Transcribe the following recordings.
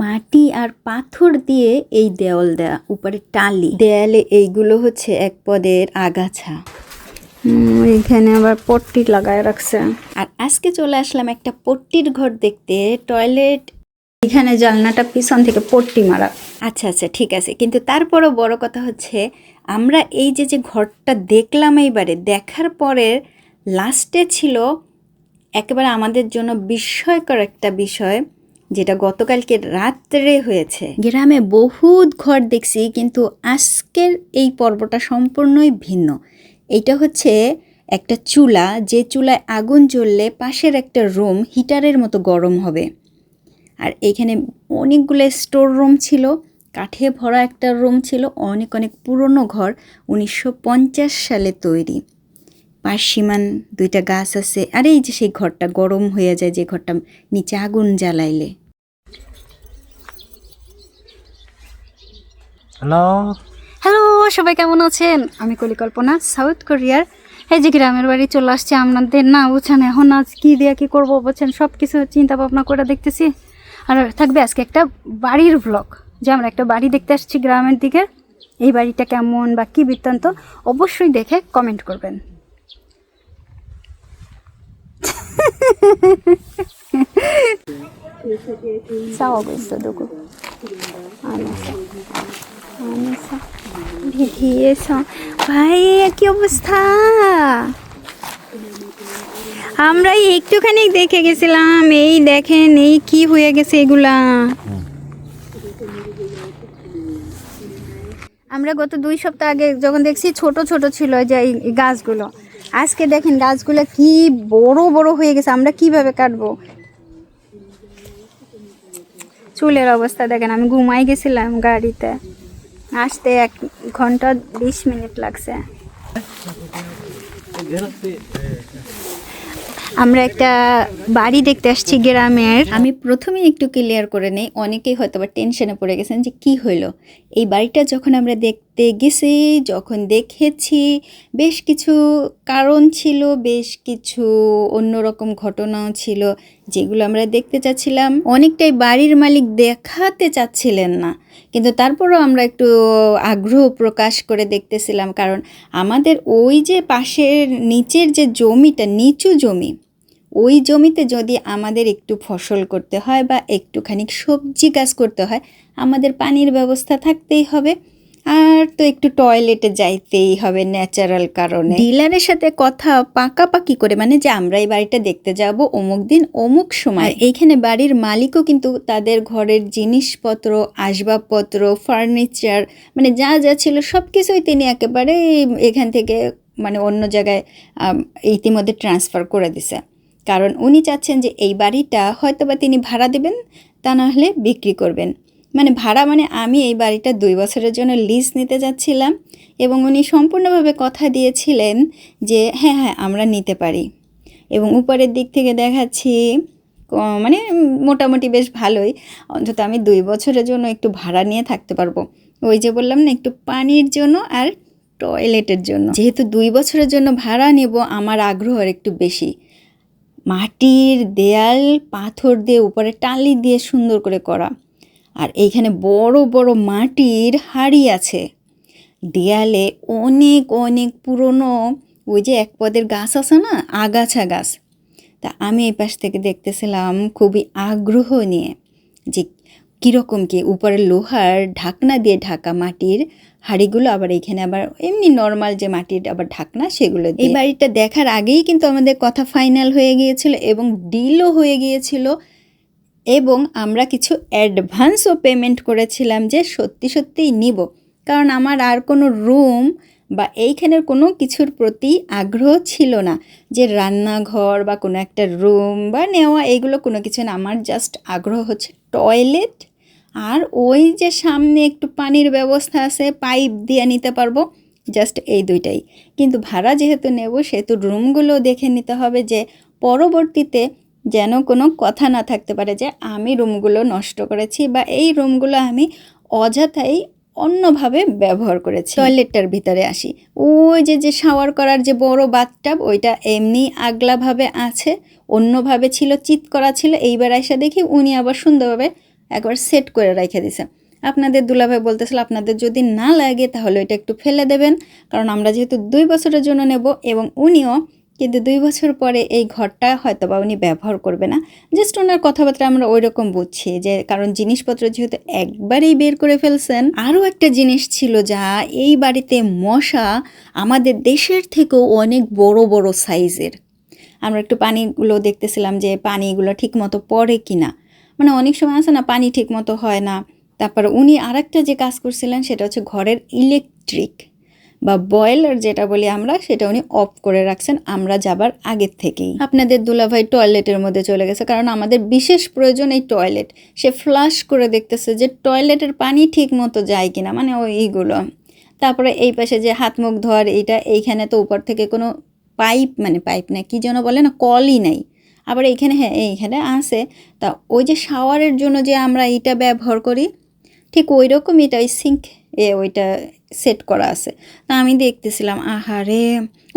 মাটি আর পাথর দিয়ে এই দেওয়াল দেয়া, উপরে টালি দেয়ালে এইগুলো হচ্ছে এক পদের আগাছা। এখানে আবার পট্টি লাগায় রাখছে। আর আজকে চলে আসলাম একটা পট্টির ঘর দেখতে। টয়লেট এখানে জানলাটা পিছন থেকে পট্টি মারা। আচ্ছা আচ্ছা ঠিক আছে, কিন্তু তারপরও বড় কথা হচ্ছে আমরা এই যে ঘরটা দেখলাম, এইবারে দেখার পরে লাস্টে ছিল একেবারে আমাদের জন্য বিস্ময়কর একটা বিষয়, যেটা গতকালকে রাত্রে হয়েছে। গ্রামে বহুত ঘর দেখছি, কিন্তু আজকের এই পর্বটা সম্পূর্ণই ভিন্ন। এইটা হচ্ছে একটা চুলা, যে চুলায় আগুন জ্বললে পাশের একটা রুম হিটারের মতো গরম হবে। আর এইখানে অনেকগুলো স্টোর রুম ছিল, কাঠে ভরা একটা রুম ছিল, অনেক অনেক পুরনো ঘর, 1950 সালে তৈরি। পার্সিমান 2টা গাছ আছে। আর এই যে সেই ঘরটা গরম হয়ে যায়, যে ঘরটা নিচে আগুন জ্বালাইলে। হ্যালো হ্যালো, সবাই কেমন আছেন? আমি কলিকল্পনা, সাউথ কোরিয়ার। এই যে গ্রামের বাড়ি চলে আসছে আপনাদের, না বুঝছেন এখন আজ কী দিয়ে কী করবো বুঝছেন, সব কিছু চিন্তা ভাবনা করে দেখতেছি। আর থাকবে আজকে একটা বাড়ির ভ্লগ, যে আমরা একটা বাড়ি দেখতে আসছি গ্রামের দিকে। এই বাড়িটা কেমন বা কী বৃত্তান্ত অবশ্যই দেখে কমেন্ট করবেন। 싸우고 있어 누구? 안에서 우리 뒤에서 ভাইয়া কি অবস্থা? আমরা একটুখানি দেখে গেছিলাম, এই দেখেন এই কি হয়ে গেছে এগুলা। আমরা গত 2 সপ্তাহ আগে যখন দেখছি ছোট ছোট ছিল যে এই গাছগুলো, আজকে দেখেন গাছগুলো কি বড় বড় হয়ে গেছে। আমরা কিভাবে কাটবো? চুলের অবস্থা দেখেন, আমি ঘুমাই গেছিলাম গাড়িতে, আসতে 1 ঘন্টা 20 মিনিট লাগছে। আমরা একটা বাড়ি দেখতে আসছি গ্রামের। আমি প্রথমে একটু ক্লিয়ার করে নেই, অনেকেই হয়তো বা টেনশনে পড়ে গেছেন যে কি হইলো। এই বাড়িটা যখন আমরা দেখতে গেছি, যখন দেখেছি, বেশ কিছু কারণ ছিল, বেশ কিছু অন্যরকম ঘটনাও ছিল, যেগুলো আমরা দেখতে চাচ্ছিলাম। অনেকটাই বাড়ির মালিক দেখাতে চাচ্ছিলেন না, কিন্তু তারপরও আমরা একটু আগ্রহ প্রকাশ করে দেখতেছিলাম, কারণ আমাদের ওই যে পাশের নিচের যে জমিটা, নিচু জমি, ওই জমিতে যদি আমাদের একটু ফসল করতে হয় বা একটুখানি সবজি গাছ করতে হয়, আমাদের পানির ব্যবস্থা থাকতেই হবে। আর তো একটু টয়লেটে যাইতেই হবে ন্যাচারাল কারণে। ডিলারের সাথে কথা পাকাপাকি করে, মানে যে আমরা এই বাড়িটা দেখতে যাব অমুক দিন অমুক সময়। এইখানে বাড়ির মালিকও কিন্তু তাদের ঘরের জিনিসপত্র, আসবাবপত্র, ফার্নিচার, মানে যা যা ছিল সব কিছুই তিনি একেবারে এখান থেকে মানে অন্য জায়গায় ইতিমধ্যে ট্রান্সফার করে দিছে। কারণ উনি চাচ্ছেন যে এই বাড়িটা হয়তো বা তিনি ভাড়া দেবেন, তা না হলে বিক্রি করবেন। মানে ভাড়া মানে আমি এই বাড়িটা 2 বছরের জন্য লিজ নিতে যাচ্ছিলাম, এবং উনি সম্পূর্ণভাবে কথা দিয়েছিলেন যে হ্যাঁ হ্যাঁ আমরা নিতে পারি। এবং উপরের দিক থেকে দেখাচ্ছি মানে মোটামুটি বেশ ভালোই, অন্তত আমি 2 বছরের জন্য একটু ভাড়া নিয়ে থাকতে পারবো। ওই যে বললাম না, একটু পানির জন্য আর টয়লেটের জন্য। যেহেতু 2 বছরের জন্য ভাড়া নেব, আমার আগ্রহ আর একটু বেশি। মাটির দেয়াল, পাথর দিয়ে উপরে টালি দিয়ে সুন্দর করে করা, আর এইখানে বড় বড় মাটির হাঁড়ি আছে। দেয়ালে অনেক অনেক পুরনো ওই যে এক পদের গাছ আছে না, আগাছা গাছ। তা আমি এই পাশ থেকে দেখতেছিলাম খুবই আগ্রহ নিয়ে যে কীরকম কি, উপরে লোহার ঢাকনা দিয়ে ঢাকা মাটির হাঁড়িগুলো, আবার এইখানে আবার এমনি নর্মাল যে মাটির আবার ঢাকনা, সেগুলো। এই বাড়িটা দেখার আগেই কিন্তু আমাদের কথা ফাইনাল হয়ে গিয়েছিল এবং ডিলও হয়ে গিয়েছিল, এবং আমরা কিছু অ্যাডভান্সও পেমেন্ট করেছিলাম যে সত্যি সত্যিই নিব। কারণ আমার আর কোনো রুম বা এইখানের কোনো কিছুর প্রতি আগ্রহ ছিল না, যে রান্নাঘর বা কোনো একটা রুম বা নেওয়া, এইগুলো কোনো কিছু না। আমার জাস্ট আগ্রহ হচ্ছে টয়লেট, আর ওই যে সামনে একটু পানির ব্যবস্থা আছে, পাইপ দিয়ে নিতে পারবো, জাস্ট এই 2টাই। কিন্তু ভাড়া যেহেতু নেব, সেহেতু রুমগুলো দেখে নিতে হবে, যে পরবর্তীতে যেন কোনো কথা না থাকতে পারে যে আমি রুমগুলো নষ্ট করেছি বা এই রুমগুলো আমি অযথাই অন্যভাবে ব্যবহার করেছি। টয়লেটটার ভিতরে আসি, ওই যে শাওয়ার করার যে বড় বাথটাব, ওইটা এমনি আগলাভাবে আছে, অন্যভাবে ছিল, চিৎ করা ছিল। এইবার এসে দেখি উনি আবার সুন্দরভাবে একবার সেট করে রেখে দিছে। আপনাদের দুলাভাই বলতেছিল আপনাদের যদি না লাগে তাহলে এটা একটু ফেলে দেবেন, কারণ আমরা যেহেতু 2 বছরের জন্য নেব, এবং উনিও কিন্তু 2 বছর পরে এই ঘরটা হয়তো বা উনি ব্যবহার করবে না। জাস্ট ওনার কথাবার্তা আমরা ওই রকম বুঝছি যে, কারণ জিনিসপত্র যেহেতু একবারেই বের করে ফেলছেন। আরও একটা জিনিস ছিল যা, এই বাড়িতে মশা আমাদের দেশের থেকেও অনেক বড় বড় সাইজের। আমরা একটু পানিগুলো দেখতেছিলাম যে পানিগুলো ঠিক মতো পড়ে কিনা, মানে অনেক সময় আছে না পানি ঠিক মতো হয় না। তারপর উনি আরেকটা যে কাজ করছিলেন সেটা হচ্ছে ঘরের ইলেকট্রিক বা বয়লার যেটা বলি আমরা, সেটা উনি অফ করে রাখছেন আমরা যাবার আগের থেকেই। আপনাদের দুলাভাই টয়লেটের মধ্যে চলে গেছে, কারণ আমাদের বিশেষ প্রয়োজন এই টয়লেট। সে ফ্লাশ করে দেখতেছে যে টয়লেটের পানি ঠিক মতো যায় কিনা, মানে এইগুলো। তারপরে এই পাশে যে হাত মুখ ধোয়ার এইখানে তো উপর থেকে কোনো পাইপ, মানে পাইপ না কি যেন বলে না, কলই নাই। আবার এইখানে, হ্যাঁ এইখানে আছে। তা ওই যে শাওয়ারের জন্য যে আমরা এইটা ব্যবহার করি, ঠিক ওই রকম এটা ওই সিঙ্ক ওইটা সেট করা আছে। তা আমি দেখতেছিলাম, আহারে।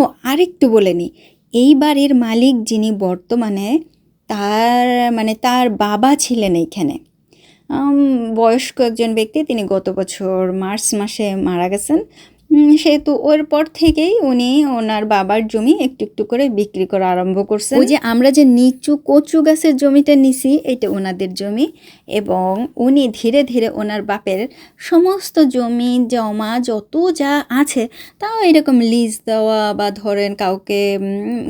ও আরেকটু বলে নিই, এই বাড়ির মালিক যিনি বর্তমানে, তার বাবা ছিলেন এইখানে। বয়স্ক একজন ব্যক্তি, তিনি গত বছর মার্চ মাসে মারা গেছেন। সেহেতু ওর পর থেকেই উনি ওনার বাবার জমি একটু একটু করে বিক্রি করা আরম্ভ করছেন। ওই যে আমরা যে নিচু কচু গাছের জমিটা নিছি, এটা ওনাদের জমি, এবং উনি ধীরে ধীরে ওনার বাপের সমস্ত জমি জমা যত যা আছে তাও এরকম লিজ দেওয়া বা ধরেন কাউকে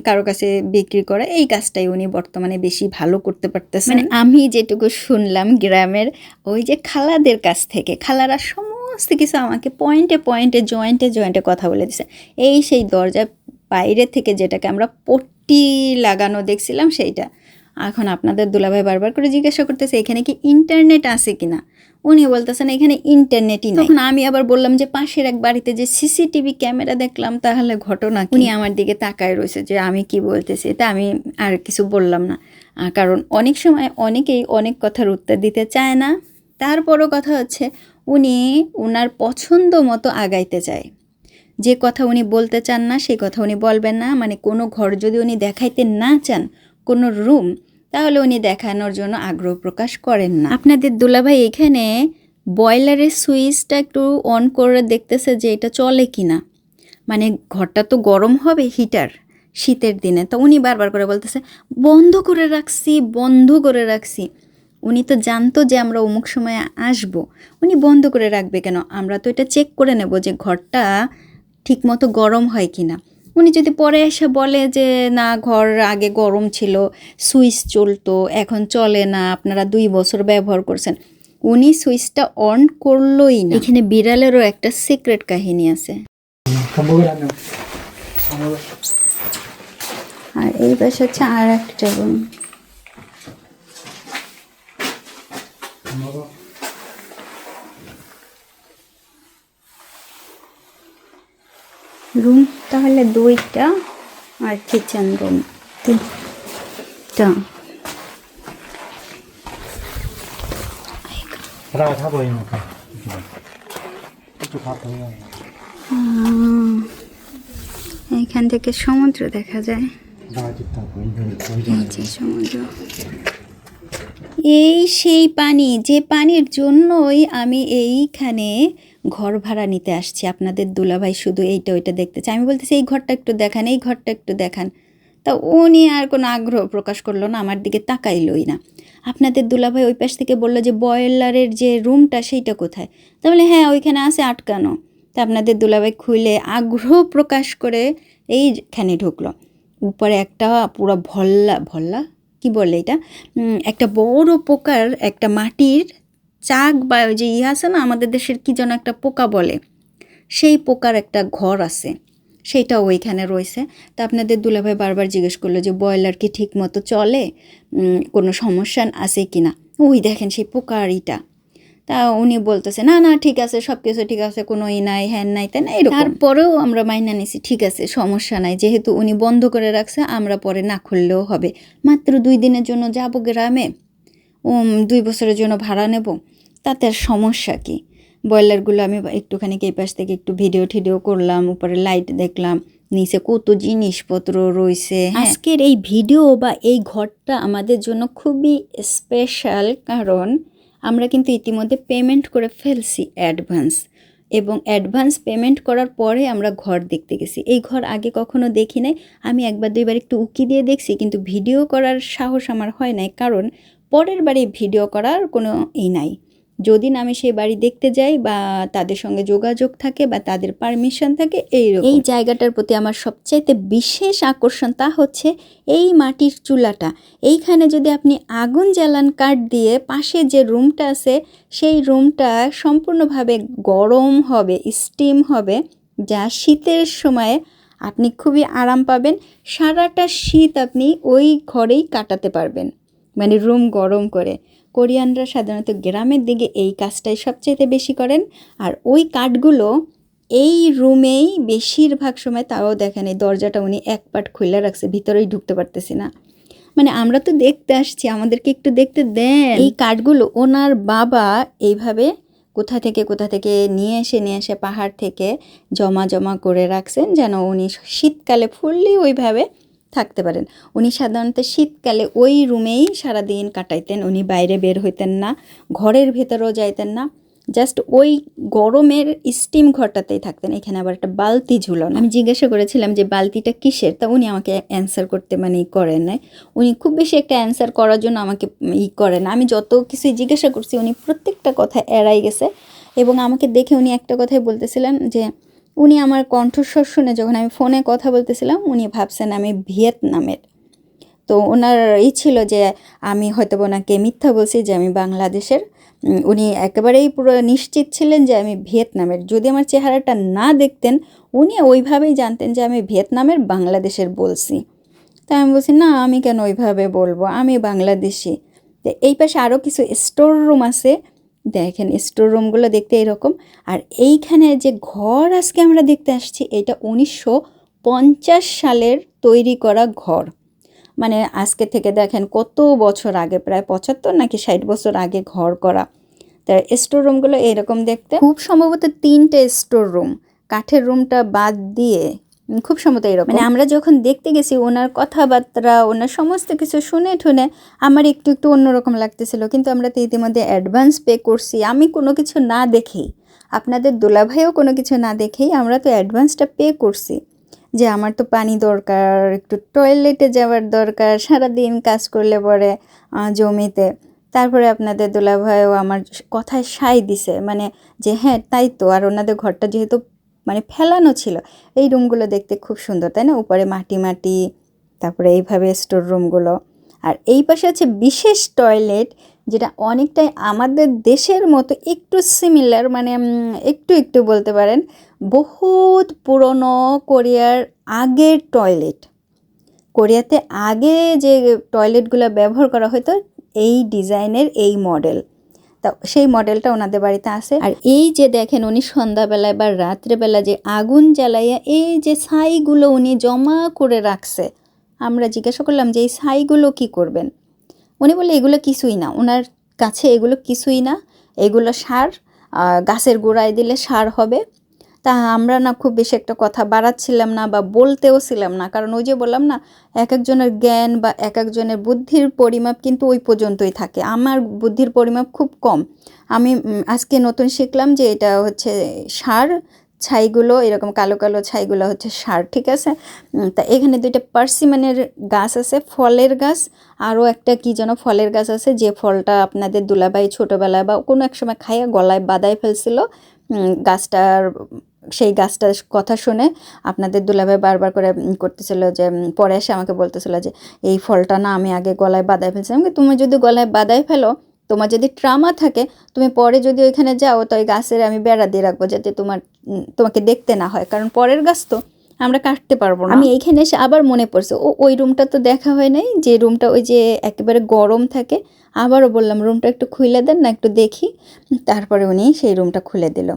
কারো কাছে বিক্রি করা, এই কাজটাই উনি বর্তমানে বেশি ভালো করতে পারতেছেন। মানে আমি যেটুকু শুনলাম গ্রামের ওই যে খালাদের কাছ থেকে, খালারা সমস্ত কিছু আমাকে পয়েন্টে পয়েন্টে জয়েন্টে জয়েন্টে কথা বলে দিছে। এই সেই দরজা বাইরে থেকে যেটাকে আমরা পট্টি লাগানো দেখছিলাম সেইটা। এখন আপনাদের দুলাভাই বারবার করে জিজ্ঞাসা করতেছে এখানে কি ইন্টারনেট আছে কিনা। উনি বলতেছেন এখানে ইন্টারনেটই নেই। তখন আমি আবার বললাম যে পাশের এক বাড়িতে যে সিসিটিভি ক্যামেরা দেখলাম, তাহলে ঘটনা কি? উনি আমার দিকে তাকায় রয়েছে যে আমি কি বলতেছি। তা আমি আর কিছু বললাম না, কারণ অনেক সময় অনেকেই অনেক কথার উত্তর দিতে চায় না। তারপরও কথা হচ্ছে উনি ওনার পছন্দ মতো আগাইতে চায়। যে কথা উনি বলতে চান না সেই কথা উনি বলবেন না। মানে কোনো ঘর যদি উনি দেখাইতে না চান, কোনো রুম, তাহলে উনি দেখানোর জন্য আগ্রহ প্রকাশ করেন না। আপনাদের দুলাভাই এখানে বয়লারের সুইচটা একটু অন করে দেখতেছে যে এটা চলে কিনা। মানে ঘরটা তো গরম হবে, হিটার শীতের দিনে, তো উনি বারবার করে বলতেছে বন্ধ করে রাখছি, বন্ধ করে রাখছি। উনি তো জানতো যে আমরা অমুক সময় আসবো, উনি বন্ধ করে রাখবে কেন? আমরা তো এটা চেক করে নেব যে ঘরটা ঠিকমতো গরম হয় কিনা। উনি যদি পরে এসে বলে যে না ঘর আগে গরম ছিল, সুইচ চলতো, এখন চলে না, আপনারা 2 বছর ব্যবহার করছেন, উনি সুইচটা অন করলোই না। এখানে বিড়ালেরও একটা সিক্রেট কাহিনী আছে। আর এই পাশে হচ্ছে আর একটা রুম। রুম তাহলে 2টা, আর কিচেন রুম 3টা। এইখান থেকে সমুদ্র দেখা যায়, এই যে সমুদ্র। এই সেই পানি, যে পানির জন্যই আমি এইখানে ঘর ভাড়া নিতে আসছি। আপনাদের দুলাভাই শুধু এইটা ওইটা দেখতে চাই। আমি বলতেছি এই ঘরটা একটু দেখান, এই ঘরটা একটু দেখান। তা উনি আর কোনো আগ্রহ প্রকাশ করলো না, আমার দিকে তাকাইলই না। আপনাদের দুলাভাই ওই পাশ থেকে বললো যে বয়লারের যে রুমটা সেইটা কোথায়? তাহলে হ্যাঁ ওইখানে আছে আটকানো। তা আপনাদের দুলাভাই খুলে আগ্রহ প্রকাশ করে এইখানে ঢুকলো। উপরে একটা পুরো ভল্লা কি বলে এটা, একটা বড় পোকার, একটা মাটির চাক বা ওই যে আছে না আমাদের দেশের কি যেন একটা পোকা বলে, সেই পোকার একটা ঘর আছে, সেইটা ওইখানে রয়েছে। তা আপনাদের দুলাভাই বারবার জিজ্ঞেস করলো যে বয়লার কি ঠিক মতো চলে, কোনো সমস্যা আছে কি না। ওই দেখেন সেই পোকার ইটা। তা উনি বলতেছে না না ঠিক আছে, সব কিছু ঠিক আছে, কোনো নাই, হ্যান নাই, তাই না, এরকম। তারপরেও আমরা মাইনা নিছি, ঠিক আছে সমস্যা নাই, যেহেতু উনি বন্ধ করে রাখছে আমরা পরে না খুললেও হবে। মাত্র 2 দিনের জন্য যাবো গ্রামে, 2 বছরের জন্য ভাড়া নেব, তাতে আর সমস্যা কি? বয়লারগুলো আমি একটুখানি এই পাশ থেকে একটু ভিডিও করলাম, উপরে লাইট দেখলাম, নিচে কত জিনিসপত্র রয়েছে। আজকের এই ভিডিও বা এই ঘরটা আমাদের জন্য খুবই স্পেশাল, কারণ আমরা কিন্তু ইতিমধ্যে পেমেন্ট করে ফেলছি অ্যাডভান্স, এবং অ্যাডভান্স পেমেন্ট করার পরে আমরা ঘর দেখতে গেছি। এই ঘর আগে কখনো দেখি নাই। আমি একবার দুইবার একটু উকি দিয়ে দেখছি, কিন্তু ভিডিও করার সাহস আমার হয় নাই, কারণ পরের বাড়ি ভিডিও করার কোনো নাই। যদি না আমি সেই বাড়ি দেখতে যাই বা তাদের সঙ্গে যোগাযোগ থাকে বা তাদের পারমিশন থাকে, এই জায়গাটার প্রতি আমার সবচাইতে বিশেষ আকর্ষণ তা হচ্ছে এই মাটির চুলাটা। এইখানে যদি আপনি আগুন জ্বালান কাঠ দিয়ে, পাশে যে রুমটা আছে সেই রুমটা সম্পূর্ণভাবে গরম হবে, স্টিম হবে, যা শীতের সময়ে আপনি খুবই আরাম পাবেন। সারাটা শীত আপনি ওই ঘরেই কাটাতে পারবেন, মানে রুম গরম করে। কোরিয়ানরা সাধারণত গ্রামের দিকে এই কাজটাই সবচেয়ে বেশি করেন। আর ওই কাঠগুলো এই রুমেই বেশিরভাগ সময়, তাও দেখেন এই দরজাটা উনি এক পাট খুলে রাখছে, ভিতরেই ঢুকতে পারতেছি না। মানে আমরা তো দেখতে আসছি, আমাদেরকে একটু দেখতে দেন। এই কাঠগুলো ওনার বাবা এইভাবে কোথা থেকে নিয়ে এসে পাহাড় থেকে জমা করে রাখছেন, যেন উনি শীতকালে ফুললি ওইভাবে থাকতে পারেন। উনি সাধারণত শীতকালে ওই রুমেই সারাদিন কাটাইতেন, উনি বাইরে বের হইতেন না, ঘরের ভেতরেও যাইতেন না, জাস্ট ওই গরমের স্টিম ঘরটাতেই থাকতেন। এখানে আবার একটা বালতি ঝুলানো। আমি জিজ্ঞাসা করেছিলাম যে বালতিটা কিসের, তা উনি আমাকে অ্যান্সার করতে করেন নাই। উনি খুব বেশি একটা অ্যান্সার করার জন্য আমাকে করেন না। আমি যত কিছুই জিজ্ঞাসা করছি উনি প্রত্যেকটা কথা এড়াই গেছে, এবং আমাকে দেখে উনি একটা কথাই বলতেছিলেন যে উনি আমার কণ্ঠস্বর শুনে যখন আমি ফোনে কথা বলতেছিলাম উনি ভাবছেন আমি ভিয়েতনামের। তো ওনার ছিল যে আমি হয়তো ওনাকে মিথ্যা বলছি যে আমি বাংলাদেশের। উনি একেবারেই পুরো নিশ্চিত ছিলেন যে আমি ভিয়েতনামের। যদি আমার চেহারাটা না দেখতেন উনি ওইভাবেই জানতেন যে আমি ভিয়েতনামের বাংলাদেশের বলছি। তাই আমি বলছি না, আমি কেন ওইভাবে বলবো, আমি বাংলাদেশি। তো এই পাশে আরও কিছু স্টোর রুম আছে, দেখেন স্টোর রুমগুলো দেখতে এরকম। আর এইখানে যে ঘর আজকে আমরা দেখতে আসছি, এটা 1950 সালের তৈরি করা ঘর। মানে আজকে থেকে দেখেন কত বছর আগে, প্রায় 75 নাকি 60 বছর আগে ঘর করা। তার স্টোর রুমগুলো এরকম দেখতে, খুব সম্ভবত 3টে স্টোর রুম, কাঠের রুমটা বাদ দিয়ে খুব সম্ভবত এরকম। মানে আমরা যখন দেখতে গেছি ওনার কথাবার্তা, ওনার সমস্ত কিছু শুনে ঠুনে আমার একটু অন্যরকম লাগতেছিল। কিন্তু আমরা তো ইতিমধ্যে অ্যাডভান্স পে করছি, আমি কোনো কিছু না দেখেই, আপনাদের দুলাভাইও কোনো কিছু না দেখেই আমরা তো অ্যাডভান্সটা পে করছি, যে আমার তো পানি দরকার, একটু টয়লেটে যাওয়ার দরকার, সারাদিন কাজ করলে পরে জমিতে। তারপরে আপনাদের দুলাভাইও আমার কথায় সায় দিছে, মানে যে হ্যাঁ তাই তো। আর ওনাদের ঘরটা যেহেতু মানে ফেলানো ছিল, এই রুমগুলো দেখতে খুব সুন্দর, তাই না? উপরে মাটি, তারপরে এইভাবে স্টোর রুমগুলো। আর এই পাশে আছে বিশেষ টয়লেট, যেটা অনেকটাই আমাদের দেশের মতো একটু সিমিলার, মানে একটু বলতে পারেন বহুত পুরনো কোরিয়ার আগের টয়লেট। কোরিয়াতে আগে যে টয়লেটগুলো ব্যবহার করা হতো এই ডিজাইনের, এই মডেল, তা সেই মডেলটা ওনাদের বাড়িতে আছে। আর এই যে দেখেন উনি সন্ধ্যাবেলায় বা রাত্রেবেলা যে আগুন জ্বালাইয়া এই যে ছাইগুলো উনি জমা করে রাখছে, আমরা জিজ্ঞাসা করলাম যে এই ছাইগুলো কি করবেন? উনি বললে এগুলো কিছুই না, ওনার কাছে এগুলো কিছুই না, এগুলো সার, গাছের গোড়ায় দিলে সার হবে। তা আমরা না খুব বেশি একটা কথা বাড়াচ্ছিলাম না বা বলতেও ছিলাম না, কারণ ওই যে বললাম না, এক একজনের জ্ঞান বা এক একজনের বুদ্ধির পরিমাপ কিন্তু ওই পর্যন্তই থাকে। আমার বুদ্ধির পরিমাপ খুব কম। আমি আজকে নতুন শিখলাম যে এটা হচ্ছে সার, ছাইগুলো এরকম কালো ছাইগুলো হচ্ছে সার, ঠিক আছে? তা এখানে 2টা পার্সিমনের গাছ আছে, ফলের গাছ, আরও একটা কি যেন ফলের গাছ আছে, যে ফলটা আপনাদের দুলাভাই ছোটোবেলায় বা কোনো এক সময় খাইয়া গলায় বাদায় ফেলছিল। সেই গাছটার কথা শুনে আপনাদের দুলাভাই বারবার করে করতেছিল, যে পরে এসে আমাকে বলতেছিল যে এই ফলটা না আমি আগে গলায় বাদায় ফেলছিলাম। তুমি যদি গলায় বাদায় ফেলো, তোমার যদি ট্রামা থাকে, তুমি পরে যদি ওইখানে যাও তো ওই গাছের আমি বেড়া দিয়ে রাখবো, যাতে তোমাকে দেখতে না হয়, কারণ পরের গাছ তো আমরা কাটতে পারবো না। আমি এইখানে এসে আবার মনে পড়ছে, ওই রুমটা তো দেখা হয় নাই, যে রুমটা ওই যে একেবারে গরম থাকে। আবারও বললাম রুমটা একটু খুলে দেন না, একটু দেখি। তারপরে উনি সেই রুমটা খুলে দিল।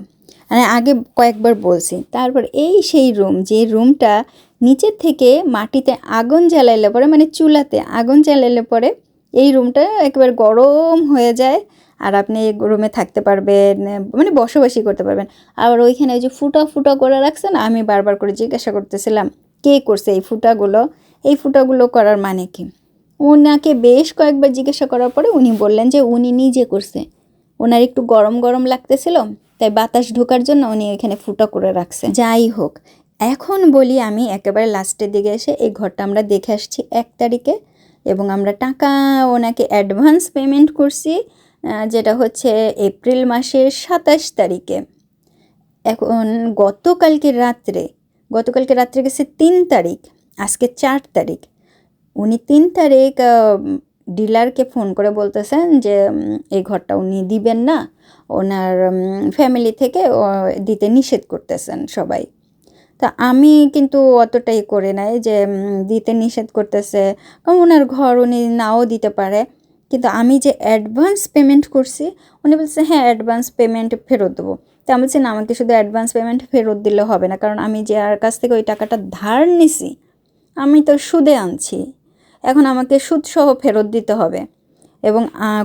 মানে আগে কয়েকবার বলছি। তারপর এই সেই রুম, যে রুমটা নিচের থেকে মাটিতে আগুন জ্বালাইলে পরে, মানে চুলাতে আগুন জ্বালাইলে পরে এই রুমটা একেবারে গরম হয়ে যায়, আর আপনি এই রুমে থাকতে পারবেন, মানে বসবাসই করতে পারবেন। আবার ওইখানে ওই যে ফুটা করে রাখছে না, আমি বারবার করে জিজ্ঞাসা করতেছিলাম কে করছে এই ফুটাগুলো করার মানে কি। ওনাকে বেশ কয়েকবার জিজ্ঞাসা করার পরে উনি বললেন যে উনি নিজে করছে। ওনার একটু গরম গরম লাগতেছিল, তাই বাতাস ঢোকার জন্য উনি এখানে ফুটা করে রাখছে। যাই হোক, এখন বলি আমি একেবারে লাস্টের দিকে এসে এই ঘরটা আমরা দেখে আসছি 1 তারিখে, এবং আমরা টাকা ওনাকে অ্যাডভান্স পেমেন্ট করছি, যেটা হচ্ছে এপ্রিল মাসের 27 তারিখে। এখন গতকালকে রাত্রে গেছে 3 তারিখ, আজকে 4 তারিখ। উনি 3 তারিখ ডিলারকে ফোন করে বলতেছেন যে এই ঘরটা উনি দিবেন না, ওনার ফ্যামিলি থেকে দিতে নিষেধ করতেছেন সবাই। তা আমি কিন্তু অতটাই করে নাই যে দিতে নিষেধ করতেছে, কারণ ওনার ঘর উনি নাও দিতে পারে। কিন্তু আমি যে অ্যাডভান্স পেমেন্ট করছি, উনি বলছে হ্যাঁ অ্যাডভান্স পেমেন্ট ফেরত দেবো। তা আমি বলছি না, আমাকে শুধু অ্যাডভান্স পেমেন্ট ফেরত দিলে হবে না, কারণ আমি যার কাছ থেকে ওই টাকাটা ধার নিছি আমি তো সুদে আনছি, এখন আমাকে সুদসহ ফেরত দিতে হবে। এবং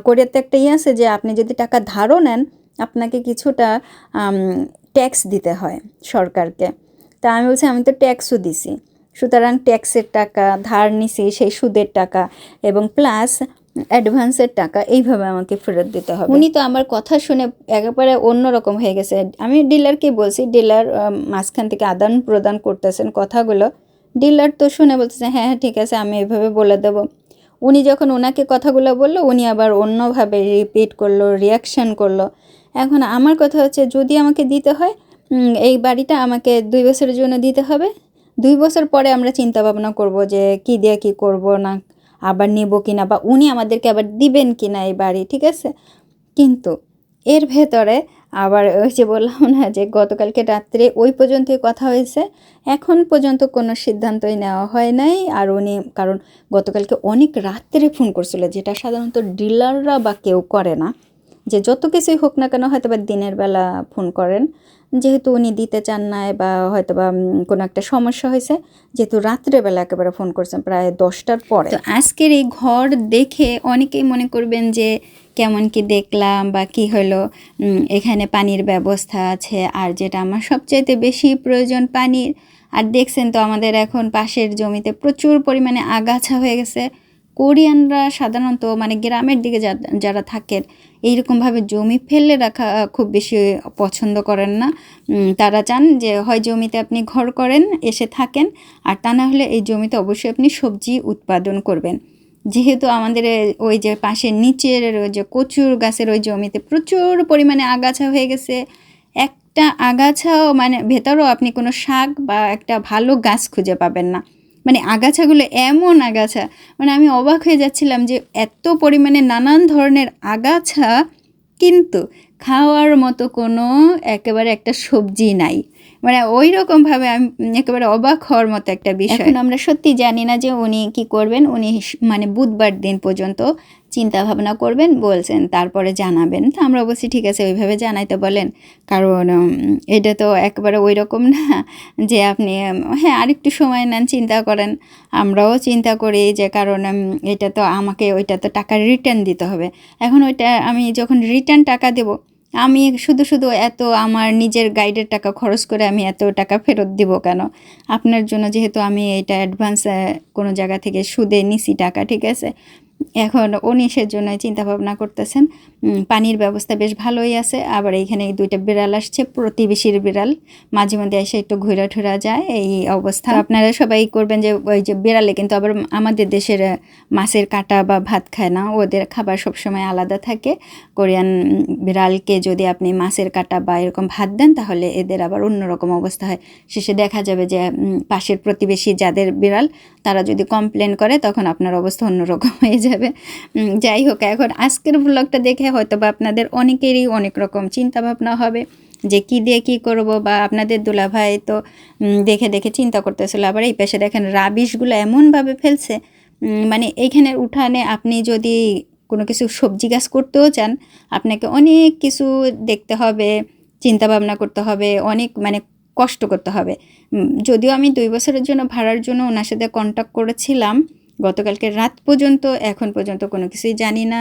কোরিয়াতে একটা আছে যে আপনি যদি টাকা ধারও নেন আপনাকে কিছুটা ট্যাক্স দিতে হয় সরকারকে। তা আমি বলছি আমি তো ট্যাক্সও দিছি, সুতরাং ট্যাক্সের টাকা, ধার নিছি সেই সুদের টাকা এবং প্লাস অ্যাডভান্সের টাকা এইভাবে আমাকে ফেরত দিতে হবে। উনি তো আমার কথা শুনে একেবারে অন্যরকম হয়ে গেছে। আমি ডিলারকে বলছি, ডিলার মাঝখান থেকে আদান প্রদান করতেছেন কথাগুলো। ডিলার তো শুনে বলতেছে হ্যাঁ হ্যাঁ ঠিক আছে, আমি এভাবে বলে দেবো। উনি যখন ওনাকে কথাগুলো বললো, উনি আবার অন্যভাবে রিপিট করলো, রিয়াকশান করলো। এখন আমার কথা হচ্ছে যদি আমাকে দিতে হয়, এই বাড়িটা আমাকে 2 বছরের জন্য দিতে হবে। 2 বছর পরে আমরা চিন্তা ভাবনা করব যে কী দিয়ে কী করব, না আবার নেব কিনা, বা উনি আমাদেরকে আবার দিবেন কিনা এই বাড়ি, ঠিক আছে। কিন্তু এর ভেতরে আবার ওই যে বললাম না যে গতকালকে রাত্রে ওই পর্যন্তই কথা হয়েছে, এখন পর্যন্ত কোনো সিদ্ধান্তই নেওয়া হয় নাই। আর উনি কারণ গতকালকে অনেক রাত্রে ফোন করছিল, যেটা সাধারণত ডিলাররা বা কেউ করে না, যে যত কিছুই হোক না কেন হয়তো বা দিনের বেলা ফোন করেন, যেহেতু উনি দিতে চান না বা হয়তো বা কোনো একটা সমস্যা হয়েছে, যেহেতু রাত্রেবেলা একেবারে ফোন করছেন প্রায় 10টার পরে। তো আজকের এই ঘর দেখে অনেকেই মনে করবেন যে কেমন কি দেখলাম বা কি হলো, এখানে পানির ব্যবস্থা আছে, আর যেটা আমার সবচাইতে বেশি প্রয়োজন পানির। আর দেখছেন তো আমাদের এখন পাশের জমিতে প্রচুর পরিমাণে আগাছা হয়ে গেছে। কোরিয়ানরা সাধারণত মানে গ্রামের দিকে যারা থাকেন এইরকমভাবে জমি ফেলে রাখা খুব বেশি পছন্দ করেন না। তারা চান যে হয় জমিতে আপনি ঘর করেন, এসে থাকেন, আর তা না হলে এই জমিতে অবশ্যই আপনি সবজি উৎপাদন করবেন। যেহেতু আমাদের ওই যে পাশের নিচের ওই যে কচুর গাছের ওই জমিতে প্রচুর পরিমাণে আগাছা হয়ে গেছে, একটা আগাছাও মানে ভেতরেও আপনি কোনো শাক বা একটা ভালো গাছ খুঁজে পাবেন না। মানে আগাছাগুলো এমন আগাছা, মানে আমি অবাক হয়ে যাচ্ছিলাম যে এত পরিমাণে নানান ধরনের আগাছা, কিন্তু খাওয়ার মতো কোনো একেবারে একটা সবজি নাই। মানে ওই রকমভাবে আমি একেবারে অবাক হওয়ার মতো একটা বিষয়। এখন আমরা সত্যি জানি না যে উনি কি করবেন। উনি মানে বুধবার দিন পর্যন্ত চিন্তা ভাবনা করবেন বলছেন, তারপরে জানাবেন। তো আমরা বলছি ঠিক আছে ওইভাবে জানাইতে বলেন, কারণ এটা তো একেবারে ওই রকম না যে আপনি হ্যাঁ আরেকটু সময় নেন, চিন্তা করেন। আমরাও চিন্তা করি যে কারণ এটা তো আমাকে ওইটা তো টাকা রিটার্ন দিতে হবে। এখন ওইটা আমি যখন রিটার্ন টাকা দেব, আমি শুধু এত আমার নিজের গাইডের টাকা খরচ করে আমি এত টাকা ফেরত দিব কেন? আপনার জন্য যেহেতু আমি এটা অ্যাডভান্স কোনো জায়গা থেকে সুদে নিছি টাকা, ঠিক আছে। এখন উনি সেজন্যই চিন্তা ভাবনা করতেছেন। পানির ব্যবস্থা বেশ ভালোই আছে। আবার এইখানে 2টা বিড়াল আসছে, প্রতিবেশীর বিড়াল, মাঝে মধ্যে এসে একটু ঘোরা ঠোরা যায়, এই অবস্থা। আপনারা সবাই করবেন যে ওই যে বিড়ালে কিন্তু আবার আমাদের দেশের মাছের কাঁটা বা ভাত খায় না, ওদের খাবার সবসময় আলাদা থাকে। কোরিয়ান বিড়ালকে যদি আপনি মাছের কাঁটা বা এরকম ভাত দেন তাহলে এদের আবার অন্যরকম অবস্থা হয়। শেষে দেখা যাবে যে পাশের প্রতিবেশী যাদের বিড়াল তারা যদি কমপ্লেন করে তখন আপনার অবস্থা অন্যরকম হয়ে যাবে। যাই হোক, এখন আজকের ব্লগটা দেখে হয়তো বা আপনাদের অনেকেরই অনেক রকম চিন্তা ভাবনা হবে যে কী দিয়ে কী করব, বা আপনাদের দুলাভাই তো দেখে দেখে চিন্তা করতেছিল। আবার এই পাশে দেখেন রাবিশগুলো এমনভাবে ফেলছে, মানে এইখানের উঠানে আপনি যদি কোনো কিছু সবজি গাছ করতেও চান আপনাকে অনেক কিছু দেখতে হবে, চিন্তা ভাবনা করতে হবে, অনেক মানে কষ্ট করতে হবে। যদিও আমি 2 বছরের জন্য ভাড়ার জন্য ওনার সাথে কন্ট্যাক্ট করেছিলাম গতকালকে রাত পর্যন্ত, এখন পর্যন্ত কোনো কিছুই জানি না।